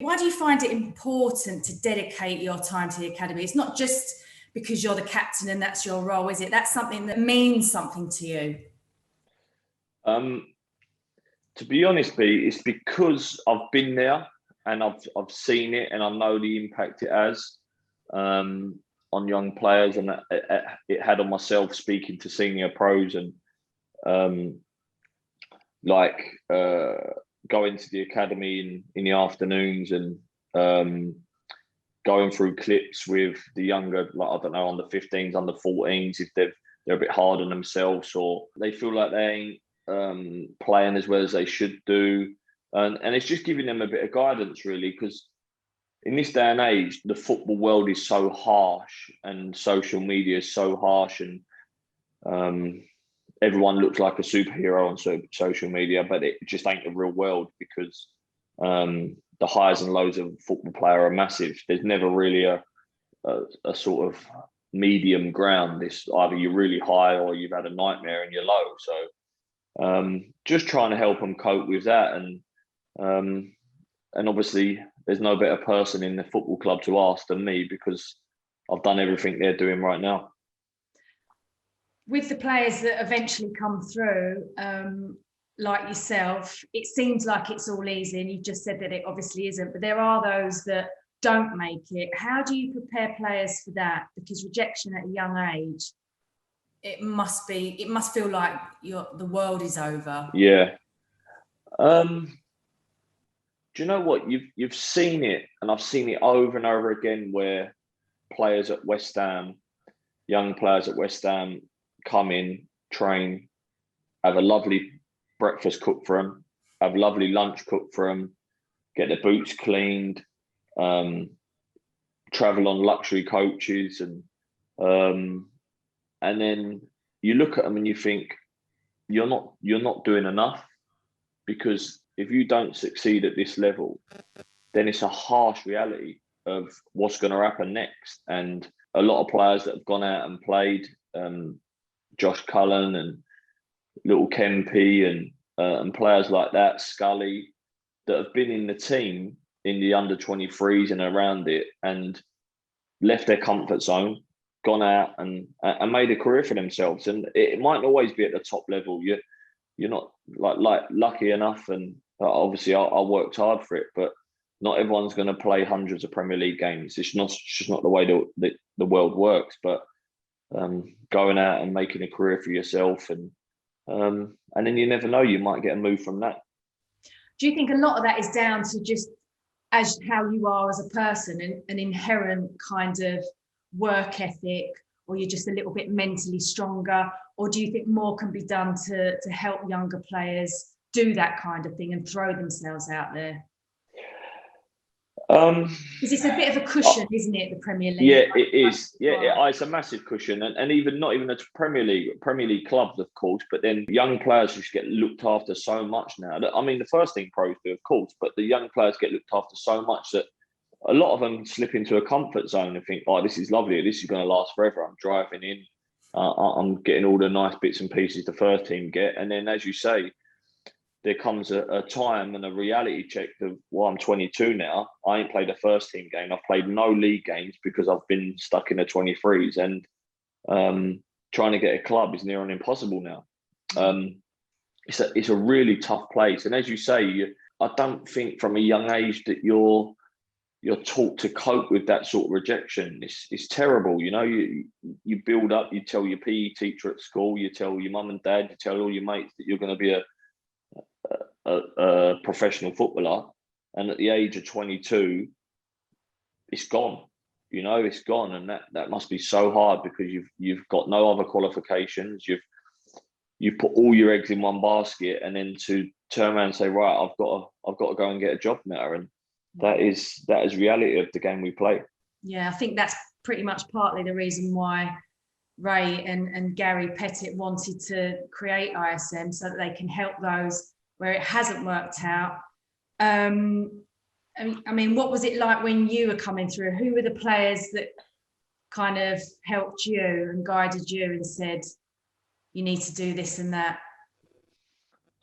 Why do you find it important to dedicate your time to the academy? It's not just because you're the captain and that's your role, is it? That's something that means something to you. To be honest, B, it's because I've been there and I've seen it, and I know the impact it has on young players, and it had on myself speaking to senior pros, and going to the academy in the afternoons, and going through clips with the younger, like, I don't know, under 15s, under 14s, if they're a bit hard on themselves, or they feel like they ain't playing as well as they should do, and it's just giving them a bit of guidance, really, because in this day and age the football world is so harsh and social media is so harsh, and everyone looks like a superhero on social media, but it just ain't the real world, because the highs and lows of a football player are massive. There's never really a sort of medium ground. It's either you're really high or you've had a nightmare and you're low. So just trying to help them cope with that, and obviously there's no better person in the football club to ask than me, because I've done everything they're doing right now. With the players that eventually come through, like yourself, it seems like it's all easy, and you've just said that it obviously isn't, but there are those that don't make it. How do you prepare players for that? Because rejection at a young age, it must feel like the world is over. Yeah. Do you know what? You've seen it, and I've seen it over and over again, where players at West Ham, young players at West Ham, come in, train, have a lovely breakfast cooked for them, have lovely lunch cooked for them, get their boots cleaned, travel on luxury coaches, and then you look at them and you think you're not doing enough, because if you don't succeed at this level, then it's a harsh reality of what's going to happen next. And a lot of players that have gone out and played, Josh Cullen and Little Kempy and players like that, Scully, that have been in the team in the under 23s and around it, and left their comfort zone, gone out and made a career for themselves. And it might not always be at the top level. You're not like lucky enough, and obviously I worked hard for it, but not everyone's going to play hundreds of Premier League games. It's just not the way the world works. But going out and making a career for yourself, and then you never know, you might get a move from that. Do you think a lot of that is down to just as how you are as a person, and an inherent kind of work ethic, or you're just a little bit mentally stronger? Or do you think more can be done to help younger players do that kind of thing and throw themselves out there? Because it's a bit of a cushion, isn't it, the Premier League? Yeah, it is. Yeah, it's a massive cushion, and even not even a Premier League clubs, of course, but then young players just get looked after so much now. I mean, the first thing pros do, of course, but the young players get looked after so much that a lot of them slip into a comfort zone and think, "Oh, this is lovely. This is going to last forever. I'm driving in. I'm getting all the nice bits and pieces the first team get," and then, as you say, there comes a time and a reality check of, well, I'm 22 now. I ain't played a first team game. I've played no league games because I've been stuck in the 23s, and trying to get a club is near on impossible now. It's a really tough place. And as you say, I don't think from a young age that you're taught to cope with that sort of rejection. It's terrible. You know, you build up, you tell your PE teacher at school, you tell your mum and dad, you tell all your mates that you're going to be a professional footballer, and at the age of 22 it's gone. You know, it's gone, and that must be so hard, because you've got no other qualifications, you've put all your eggs in one basket, and then to turn around and say, right, I've got to go and get a job now, and that is reality of the game we play. Yeah, I think that's pretty much partly the reason why Ray and Gary Pettit wanted to create ISM, so that they can help those where it hasn't worked out. I mean, what was it like when you were coming through? Who were the players that kind of helped you and guided you and said, you need to do this and that?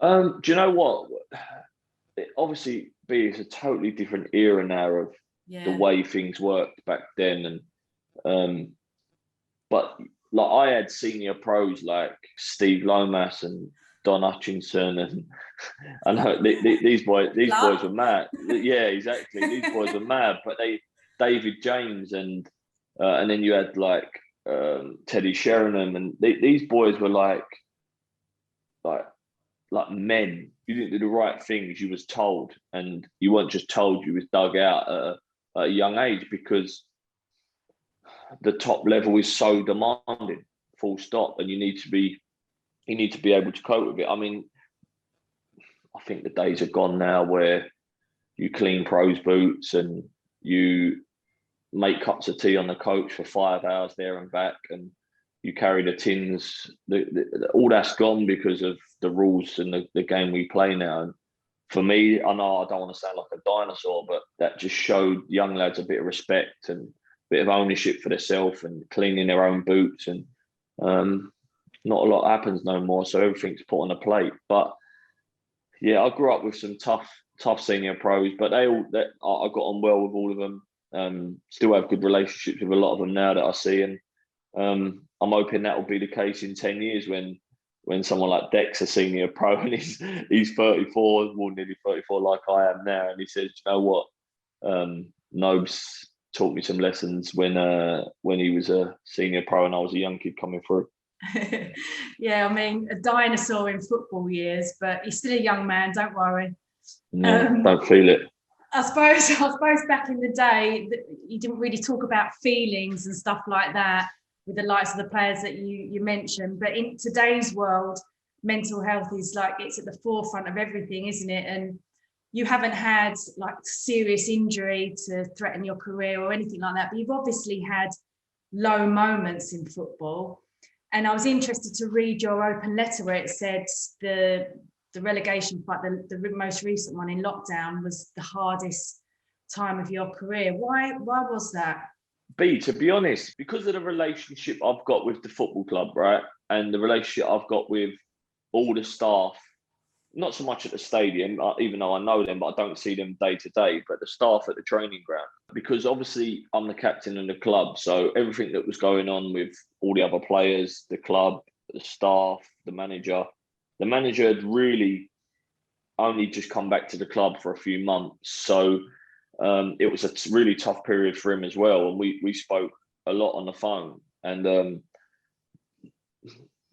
Do you know what? obviously, it's a totally different era now of the way things worked back then, and but like I had senior pros like Steve Lomas and Don Hutchinson, and I know these boys were mad. Yeah, exactly. These boys were mad, but David James and then you had like Teddy Sheringham, and these boys were like men. You didn't do the right things. You was told, and you weren't just told. You was dug out at a young age, because the top level is so demanding. Full stop, and you need to be able to cope with it. I mean, I think the days are gone now where you clean pros' boots and you make cups of tea on the coach for 5 hours there and back, and you carry the tins. All that's gone because of the rules and the game we play now. And for me, I know I don't want to sound like a dinosaur, but that just showed young lads a bit of respect and a bit of ownership for themselves and cleaning their own boots. And not a lot happens no more, so everything's put on a plate. But yeah, I grew up with some tough senior pros, but I got on well with all of them. Still have good relationships with a lot of them now that I see, and I'm hoping that will be the case in 10 years when someone like Deck's a senior pro and he's 34, well, nearly 34 like I am now, and he says, you know what, Nobes taught me some lessons when he was a senior pro and I was a young kid coming through. Yeah, I mean, a dinosaur in football years, but he's still a young man, don't worry. Yeah, don't feel it. I suppose back in the day, you didn't really talk about feelings and stuff like that with the likes of the players that you mentioned. But in today's world, mental health is like, it's at the forefront of everything, isn't it? And you haven't had like serious injury to threaten your career or anything like that, but you've obviously had low moments in football. And I was interested to read your open letter where it said the relegation fight, the most recent one in lockdown, was the hardest time of your career. Why was that? To be honest, because of the relationship I've got with the football club, right? And the relationship I've got with all the staff, not so much at the stadium, even though I know them, but I don't see them day to day, but the staff at the training ground. Because obviously I'm the captain of the club, so everything that was going on with all the other players, the club, the staff, the manager had really only just come back to the club for a few months. So it was a really tough period for him as well. And we spoke a lot on the phone. And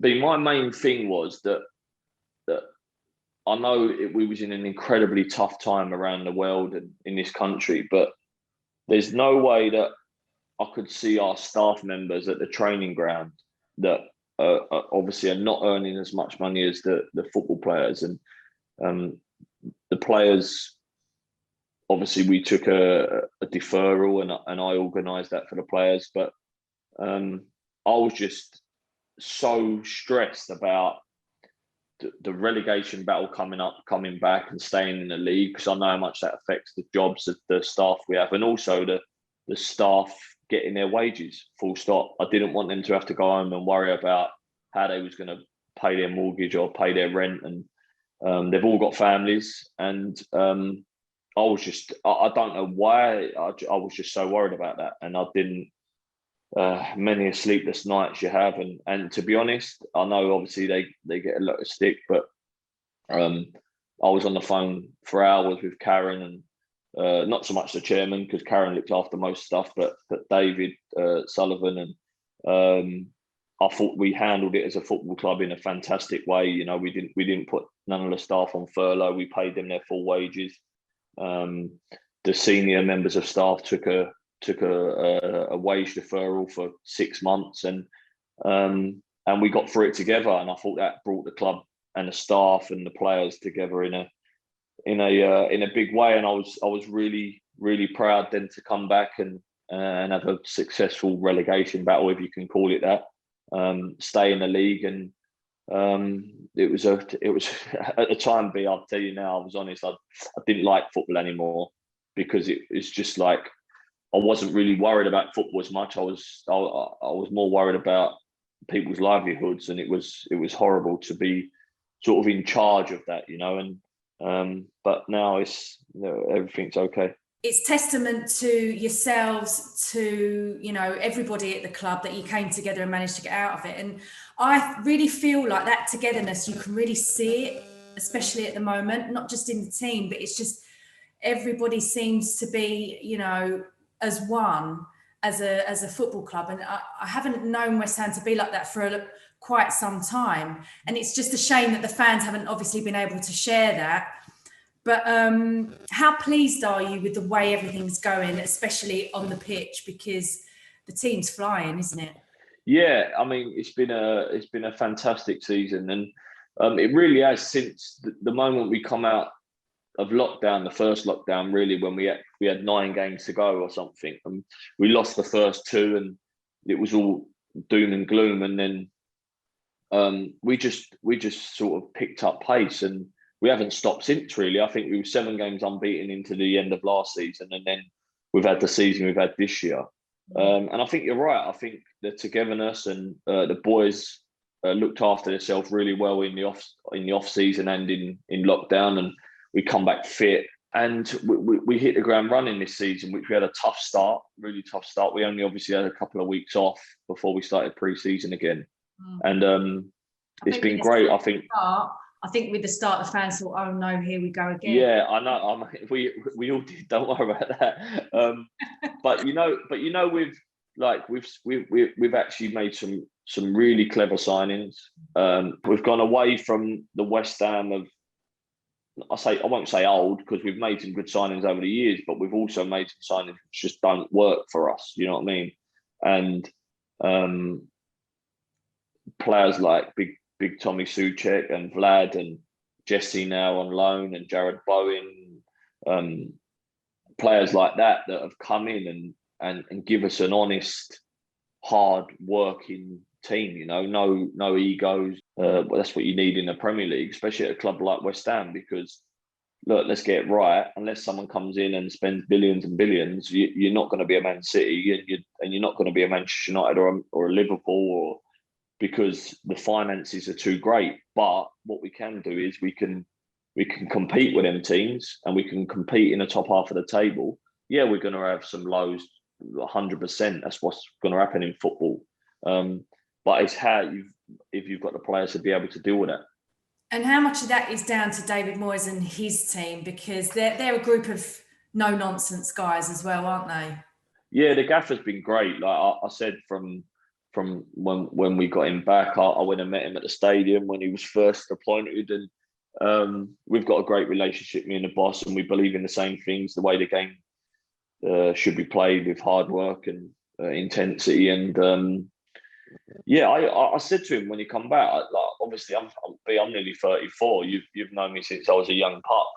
my main thing was that I know we was in an incredibly tough time around the world and in this country, but there's no way that I could see our staff members at the training ground that obviously are not earning as much money as the football players. And the players, obviously we took a deferral and I organised that for the players, but I was just so stressed about the relegation battle coming back and staying in the league, because I know how much that affects the jobs of the staff we have, and also the staff getting their wages, full stop. I didn't want them to have to go home and worry about how they was going to pay their mortgage or pay their rent, and they've all got families, and I was just, I don't know why, I was just so worried about that, and I didn't. Many sleepless nights you have, and to be honest, I know obviously they get a lot of stick, but I was on the phone for hours with Karen, and not so much the chairman, because Karen looked after most stuff, but David Sullivan, and I thought we handled it as a football club in a fantastic way. You know, we didn't put none of the staff on furlough. We paid them their full wages. The senior members of staff took a wage deferral for 6 months, and we got through it together. And I thought that brought the club and the staff and the players together in a big way. And I was really, really proud then to come back and have a successful relegation battle, if you can call it that. Stay in the league, and it was at the time. I'll tell you now, I was honest. I didn't like football anymore, because it's just like, I wasn't really worried about football as much. I was more worried about people's livelihoods, and it was horrible to be sort of in charge of that, you know. And But now everything's okay. It's testament to yourselves, to everybody at the club, that you came together and managed to get out of it. And I really feel like that togetherness, you can really see it, especially at the moment, not just in the team, but it's just everybody seems to be, as one, as a football club. And I haven't known West Ham to be like that for quite some time. And it's just a shame that the fans haven't obviously been able to share that. But how pleased are you with the way everything's going, especially on the pitch, because the team's flying, isn't it? Yeah, I mean, it's been a fantastic season, and it really has, since the moment we come out of lockdown, the first lockdown, really, when we had 9 games to go or something, and we lost the first 2, and it was all doom and gloom, and then we just sort of picked up pace, and we haven't stopped since, really. I think we were 7 games unbeaten into the end of last season, and then we've had the season we've had this year. And I think you're right. I think the togetherness and the boys looked after themselves really well in the off season and in lockdown, and we come back fit, and we hit the ground running this season, which we had a tough start, really tough start. We only obviously had a couple of weeks off before we started pre-season again, and it's been great. I think with the start, the fans thought, "Oh no, here we go again." Yeah, I know. We all did. Don't worry about that. But we've actually made some really clever signings. We've gone away from the West Ham of, I won't say old, because we've made some good signings over the years, but we've also made some signings which just don't work for us. You know what I mean? And players like Big Tommy Souček and Vlad and Jesse now on loan, and Jared Bowen, players like that have come in and give us an honest, hard working team. No egos. That's what you need in the Premier League, especially at a club like West Ham, because look, let's get it right. Unless someone comes in and spends billions and billions, you're not going to be a Man City, and you're not going to be a Manchester United or a Liverpool, because the finances are too great. But what we can do is we can compete with them teams, and we can compete in the top half of the table. Yeah, we're going to have some lows, 100%. That's what's going to happen in football. But it's if you've got the players to be able to deal with that. And how much of that is down to David Moyes and his team, because they're a group of no nonsense guys as well, aren't they? Yeah, the gaffer's been great. Like I said, from when we got him back, I went and met him at the stadium when he was first appointed, and we've got a great relationship, me and the boss, and we believe in the same things, the way the game should be played, with hard work and intensity. And I said to him when he come back, like, obviously I'm nearly 34. You've known me since I was a young pup,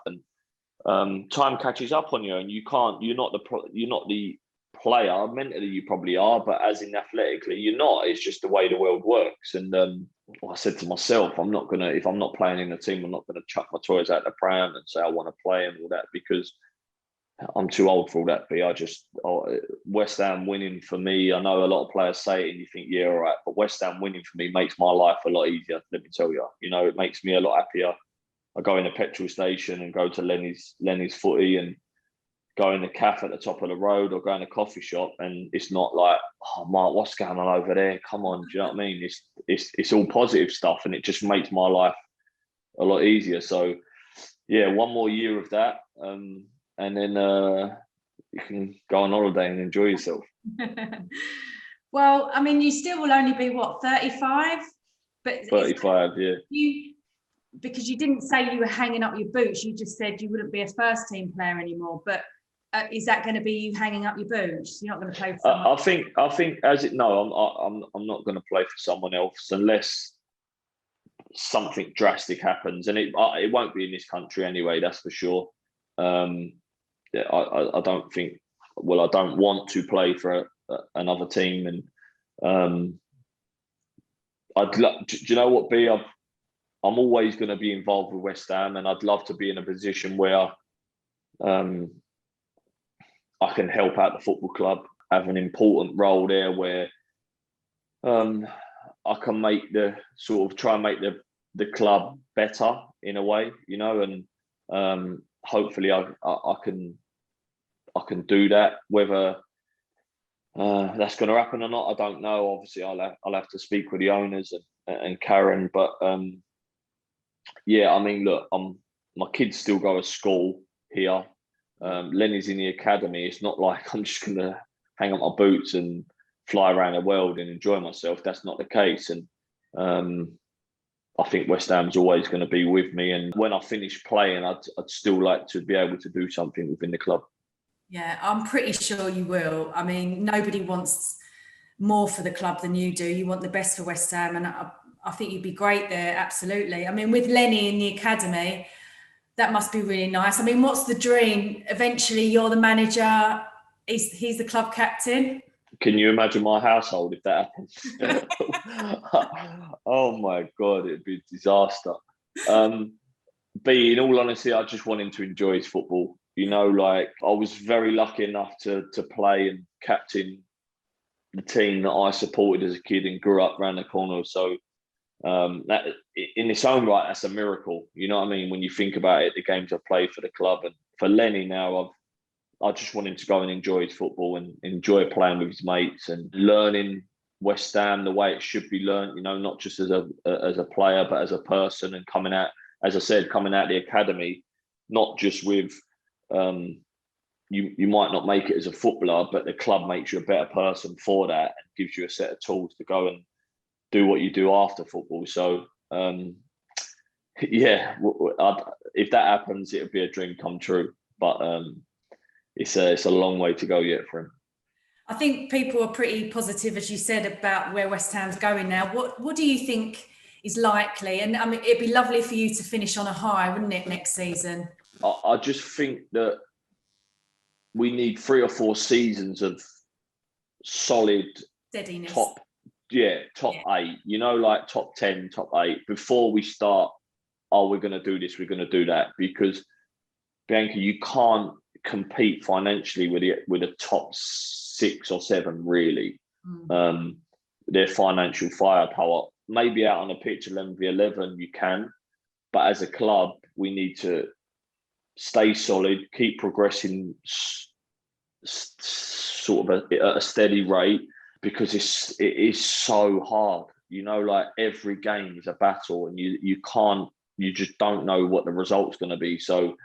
and time catches up on you, and you're not the player. Mentally you probably are, but as in athletically you're not. It's just the way the world works. And I said to myself, if I'm not playing in the team, I'm not gonna chuck my toys out the pram and say I want to play and all that, because I'm too old for all that. West Ham winning for me, I know a lot of players say it and you think, yeah, all right, but West Ham winning for me makes my life a lot easier, let me tell you. It makes me a lot happier. I go in a petrol station and go to Lenny's Footy, and go in the cafe at the top of the road, or go in a coffee shop, and it's not like, oh, Mark, what's going on over there? Come on, do you know what I mean? It's all positive stuff, and it just makes my life a lot easier. So, yeah, one more year of that, and then you can go on holiday and enjoy yourself. Well, I mean, you still will only be, what, 35? But 35, yeah. Because you didn't say you were hanging up your boots, you just said you wouldn't be a first team player anymore. But is that going to be you hanging up your boots? You're not going to play for someone? I think I'm not going to play for someone else unless something drastic happens, and it won't be in this country anyway. That's for sure. I don't think. Well, I don't want to play for another team, and do you know what, B? I'm always going to be involved with West Ham, and I'd love to be in a position where I can help out the football club, have an important role there, where I can try and make the club better in a way, and Hopefully, I can do that. Whether that's going to happen or not, I don't know. Obviously, I'll have to speak with the owners and Karen. But yeah, I mean, look, my kids still go to school here. Lenny's in the academy. It's not like I'm just going to hang up my boots and fly around the world and enjoy myself. That's not the case. And I think West Ham's always going to be with me. And when I finish playing, I'd still like to be able to do something within the club. Yeah, I'm pretty sure you will. I mean, nobody wants more for the club than you do. You want the best for West Ham, and I think you'd be great there, absolutely. I mean, with Lenny in the academy, that must be really nice. I mean, what's the dream? Eventually, you're the manager, he's the club captain. Can you imagine my household if that happens? Oh my God, it'd be a disaster. But in all honesty, I just want him to enjoy his football. You know, like I was very lucky enough to play and captain the team that I supported as a kid and grew up around the corner. So that in its own right, that's a miracle. You know what I mean? When you think about it, the games I've played for the club, and for Lenny now, I just want him to go and enjoy his football and enjoy playing with his mates and learning West Ham the way it should be learned. You know, not just as a player, but as a person, and coming out, as I said, coming out the academy, not just with you might not make it as a footballer, but the club makes you a better person for that and gives you a set of tools to go and do what you do after football. So yeah, if that happens, it'll be a dream come true. But it's a long way to go yet for him. I think people are pretty positive, as you said, about where West Ham's going now. What do you think is likely? And I mean, it'd be lovely for you to finish on a high, wouldn't it, next season? I just think that we need 3 or 4 seasons of solid steadiness. Top 8, you know, like top 10, top 8 before we start, we're going to do this, we're going to do that. Because Bianca, you can't compete financially with a top 6 or 7 really. Their financial firepower, maybe out on a pitch 11v11 you can, but as a club we need to stay solid, keep progressing sort of at a steady rate, because it is so hard. You know, like every game is a battle, and you just don't know what the result's going to be. So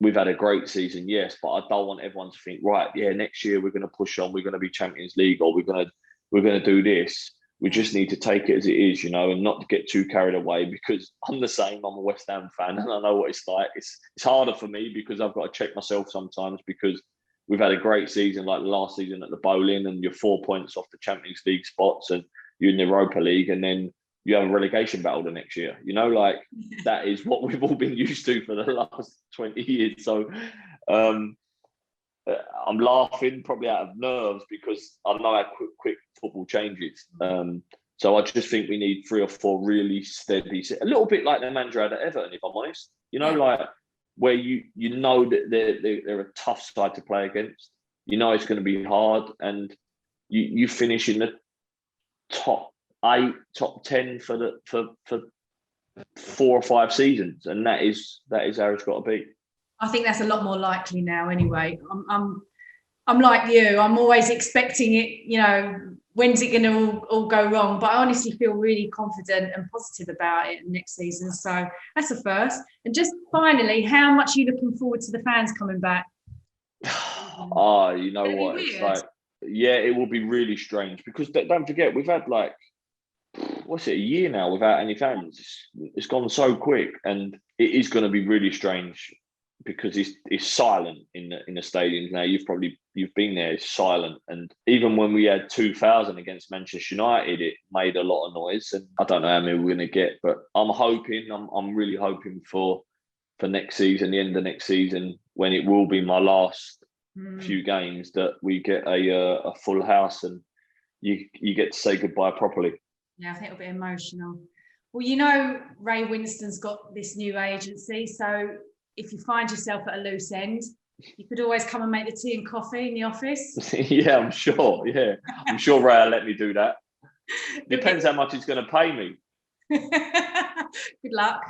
we've had a great season, yes, but I don't want everyone to think, right, yeah, next year we're going to push on, we're going to be Champions League, or we're going to do this. We just need to take it as it is, you know, and not to get too carried away, because I'm the same. I'm a West Ham fan, and I know what it's like. It's harder for me because I've got to check myself sometimes, because we've had a great season like last season at the Bowling, and you're 4 points off the Champions League spots, and you're in the Europa League, and then you have a relegation battle the next year. You know, like that is what we've all been used to for the last 20 years. So I'm laughing probably out of nerves because I know how quick football changes. So I just think we need 3 or 4 really steady, a little bit like the manager had at Everton, if I'm honest. You know, like where you know that they're a tough side to play against. You know it's going to be hard, and you finish in the top 8, top 10 for 4 or 5 seasons, and that is how it's got to be. I think that's a lot more likely now anyway. I'm like you. I'm always expecting it, you know, when's it going to all go wrong? But I honestly feel really confident and positive about it next season. So that's the first. And just finally, how much are you looking forward to the fans coming back? You know what? It's like, yeah, it will be really strange, because don't forget, we've had like, what's it, a year now without any fans. It's gone so quick, and it is going to be really strange, because it's silent in the stadiums now. You've been there, it's silent. And even when we had 2,000 against Manchester United, it made a lot of noise. And I don't know how many we're going to get, but I'm really hoping for next season, the end of next season, when it will be my last few games, that we get a full house and you get to say goodbye properly. Yeah, I think it'll be emotional. Well, you know, Ray Winston's got this new agency, so if you find yourself at a loose end, you could always come and make the tea and coffee in the office. Yeah, I'm sure. Yeah, I'm sure Ray will let me do that. Depends how much he's going to pay me. Good luck.